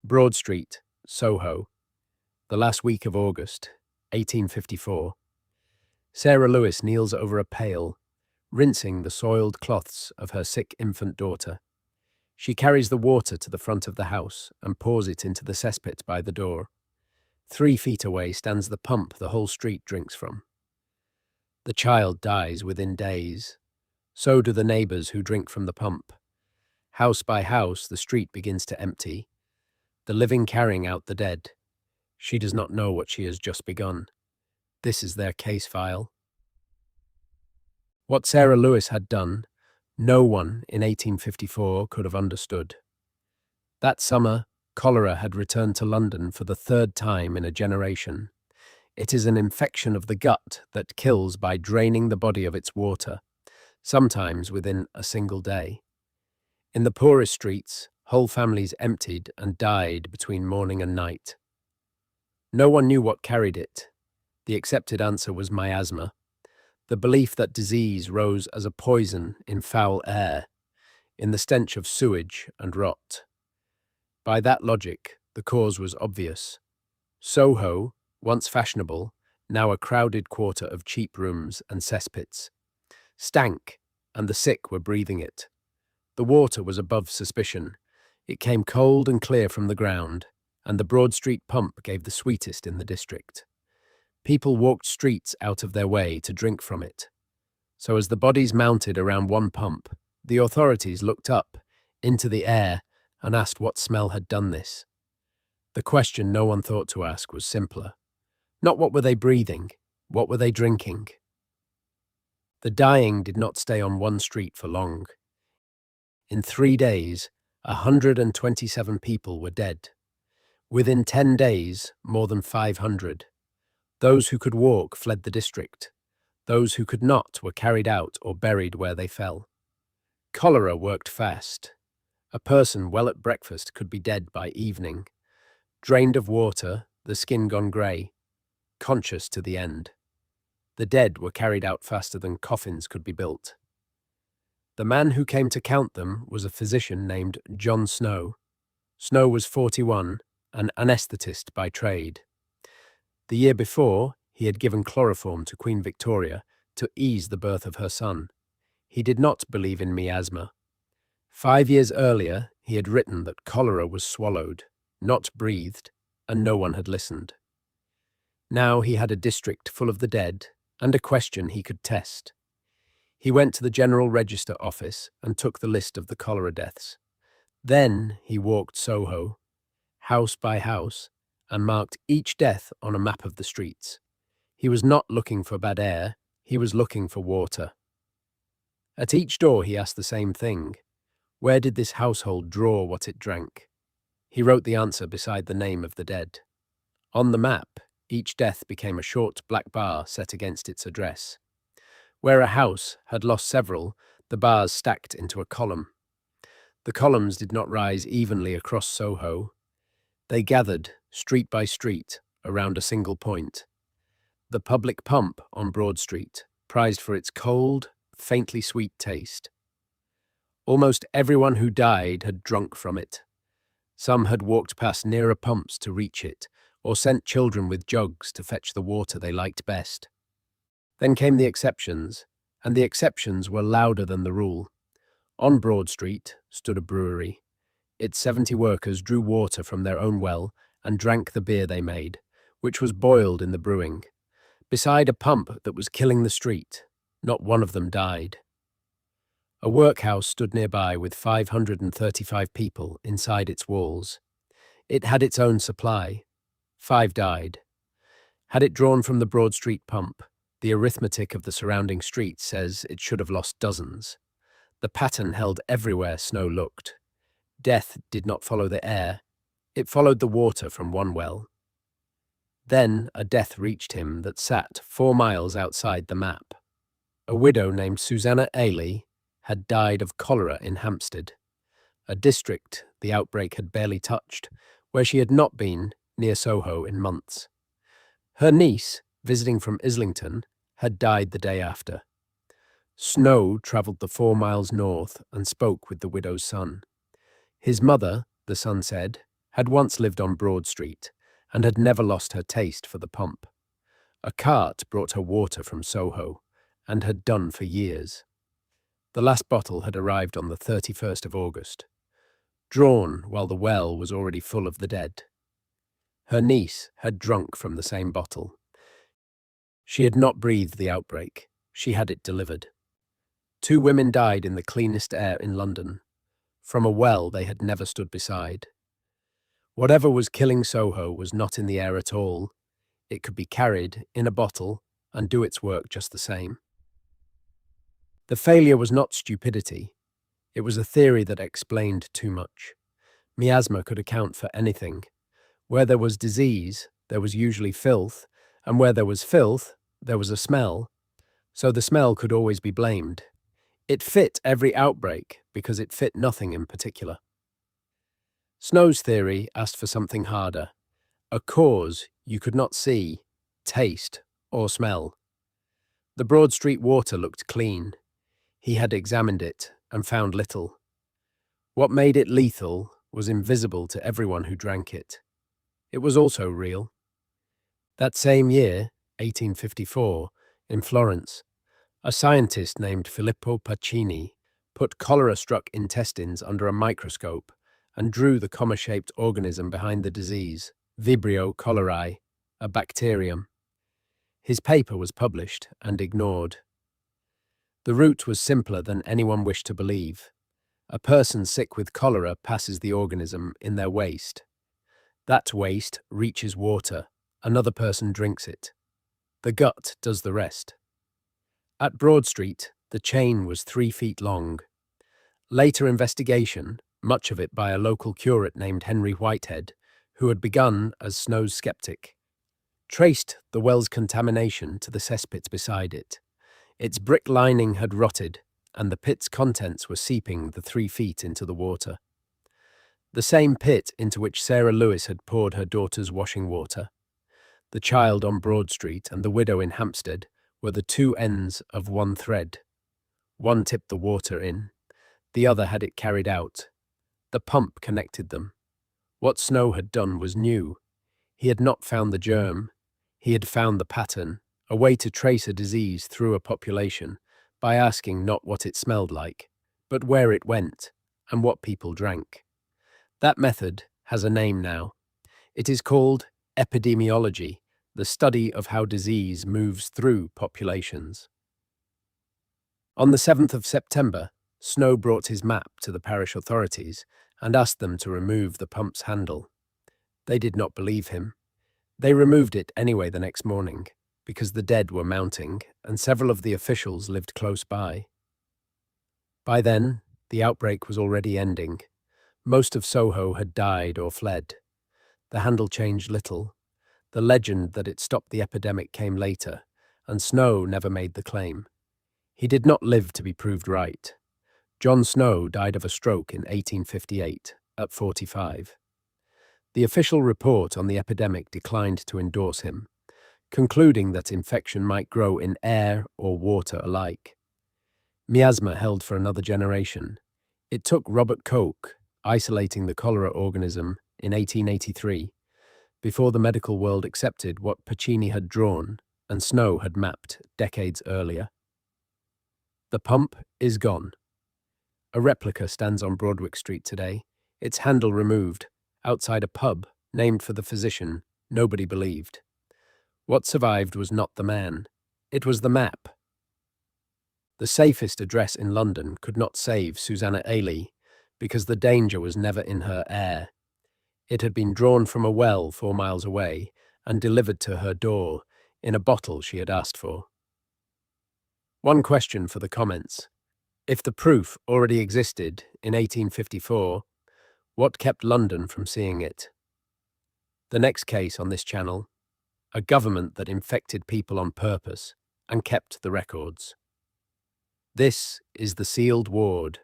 Broad Street, Soho, the last week of August, 1854. Sarah Lewis kneels over a pail, rinsing the soiled cloths of her sick infant daughter. She carries the water to the front of the house and pours it into the cesspit by the door. 3 feet away stands the pump the whole street drinks from. The child dies within days. So do the neighbors who drink from the pump. House by house, the street begins to empty, the living carrying out the dead. She does not know what she has just begun. This is their case file. What Sarah Lewis had done, no one in 1854 could have understood. That summer, cholera had returned to London for the 3rd time in a generation. It is an infection of the gut that kills by draining the body of its water, sometimes within a single day. In the poorest streets, whole families emptied and died between morning and night. No one knew what carried it. The accepted answer was miasma, the belief that disease rose as a poison in foul air, in the stench of sewage and rot. By that logic, the cause was obvious. Soho, once fashionable, now a crowded quarter of cheap rooms and cesspits, stank, and the sick were breathing it. The water was above suspicion. It came cold and clear from the ground, and the Broad Street pump gave the sweetest in the district. People walked streets out of their way to drink from it. So as the bodies mounted around one pump, the authorities looked up into the air and asked what smell had done this. The question no one thought to ask was simpler. Not what were they breathing, what were they drinking? The dying did not stay on one street for long. In 3 days, 127 people were dead. Within 10 days, more than 500. Those who could walk fled the district. Those who could not were carried out or buried where they fell. Cholera worked fast. A person well at breakfast could be dead by evening. Drained of water, the skin gone grey, conscious to the end. The dead were carried out faster than coffins could be built. The man who came to count them was a physician named John Snow. Snow was 41, an anaesthetist by trade. The year before, he had given chloroform to Queen Victoria to ease the birth of her son. He did not believe in miasma. 5 years earlier, he had written that cholera was swallowed, not breathed, and no one had listened. Now he had a district full of the dead and a question he could test. He went to the General Register office and took the list of the cholera deaths. Then he walked Soho, house by house, and marked each death on a map of the streets. He was not looking for bad air, he was looking for water. At each door he asked the same thing. Where did this household draw what it drank? He wrote the answer beside the name of the dead. On the map, each death became a short black bar set against its address. Where a house had lost several, the bars stacked into a column. The columns did not rise evenly across Soho. They gathered, street by street, around a single point. The public pump on Broad Street, prized for its cold, faintly sweet taste. Almost everyone who died had drunk from it. Some had walked past nearer pumps to reach it, or sent children with jugs to fetch the water they liked best. Then came the exceptions, and the exceptions were louder than the rule. On Broad Street stood a brewery. Its 70 workers drew water from their own well and drank the beer they made, which was boiled in the brewing. Beside a pump that was killing the street, not one of them died. A workhouse stood nearby with 535 people inside its walls. It had its own supply. 5 died. Had it drawn from the Broad Street pump, the arithmetic of the surrounding streets says it should have lost dozens. The pattern held everywhere Snow looked. Death did not follow the air. It followed the water from one well. Then a death reached him that sat 4 miles outside the map. A widow named Susanna Ailey had died of cholera in Hampstead, a district the outbreak had barely touched, where she had not been near Soho in months. Her niece, visiting from Islington, had died the day after. Snow travelled the 4 miles north and spoke with the widow's son. His mother, the son said, had once lived on Broad Street and had never lost her taste for the pump. A cart brought her water from Soho and had done for years. The last bottle had arrived on the 31st of August, drawn while the well was already full of the dead. Her niece had drunk from the same bottle. She had not breathed the outbreak. She had it delivered. 2 women died in the cleanest air in London, from a well they had never stood beside. Whatever was killing Soho was not in the air at all. It could be carried in a bottle and do its work just the same. The failure was not stupidity. It was a theory that explained too much. Miasma could account for anything. Where there was disease, there was usually filth, and where there was filth, there was a smell, so the smell could always be blamed. It fit every outbreak because it fit nothing in particular. Snow's theory asked for something harder, a cause you could not see, taste, or smell. The Broad Street water looked clean. He had examined it and found little. What made it lethal was invisible to everyone who drank it. It was also real. That same year, 1854, in Florence, a scientist named Filippo Pacini put cholera-struck intestines under a microscope and drew the comma-shaped organism behind the disease, Vibrio cholerae, a bacterium. His paper was published and ignored. The route was simpler than anyone wished to believe. A person sick with cholera passes the organism in their waste. That waste reaches water. Another person drinks it. The gut does the rest. At Broad Street, the chain was 3 feet long. Later investigation, much of it by a local curate named Henry Whitehead, who had begun as Snow's skeptic, traced the well's contamination to the cesspit beside it. Its brick lining had rotted, and the pit's contents were seeping the 3 feet into the water. The same pit into which Sarah Lewis had poured her daughter's washing water. The child on Broad Street and the widow in Hampstead were the 2 ends of one thread. One tipped the water in, the other had it carried out. The pump connected them. What Snow had done was new. He had not found the germ. He had found the pattern, a way to trace a disease through a population by asking not what it smelled like, but where it went and what people drank. That method has a name now. It is called epidemiology, the study of how disease moves through populations. On the 7th of September, Snow brought his map to the parish authorities and asked them to remove the pump's handle. They did not believe him. They removed it anyway the next morning, because the dead were mounting and several of the officials lived close by. By then, the outbreak was already ending. Most of Soho had died or fled. The handle changed little. The legend that it stopped the epidemic came later, and Snow never made the claim. He did not live to be proved right. John Snow died of a stroke in 1858, at 45. The official report on the epidemic declined to endorse him, concluding that infection might grow in air or water alike. Miasma held for another generation. It took Robert Koch isolating the cholera organism in 1883 before the medical world accepted what Pacini had drawn and Snow had mapped decades earlier. The pump is gone. A replica stands on Broadwick Street today, its handle removed, outside a pub named for the physician nobody believed. What survived was not the man, it was the map. The safest address in London could not save Susanna Ailey because the danger was never in her air. It had been drawn from a well 4 miles away and delivered to her door in a bottle she had asked for. One question for the comments. If the proof already existed in 1854, what kept London from seeing it? The next case on this channel, a government that infected people on purpose and kept the records. This is the sealed ward.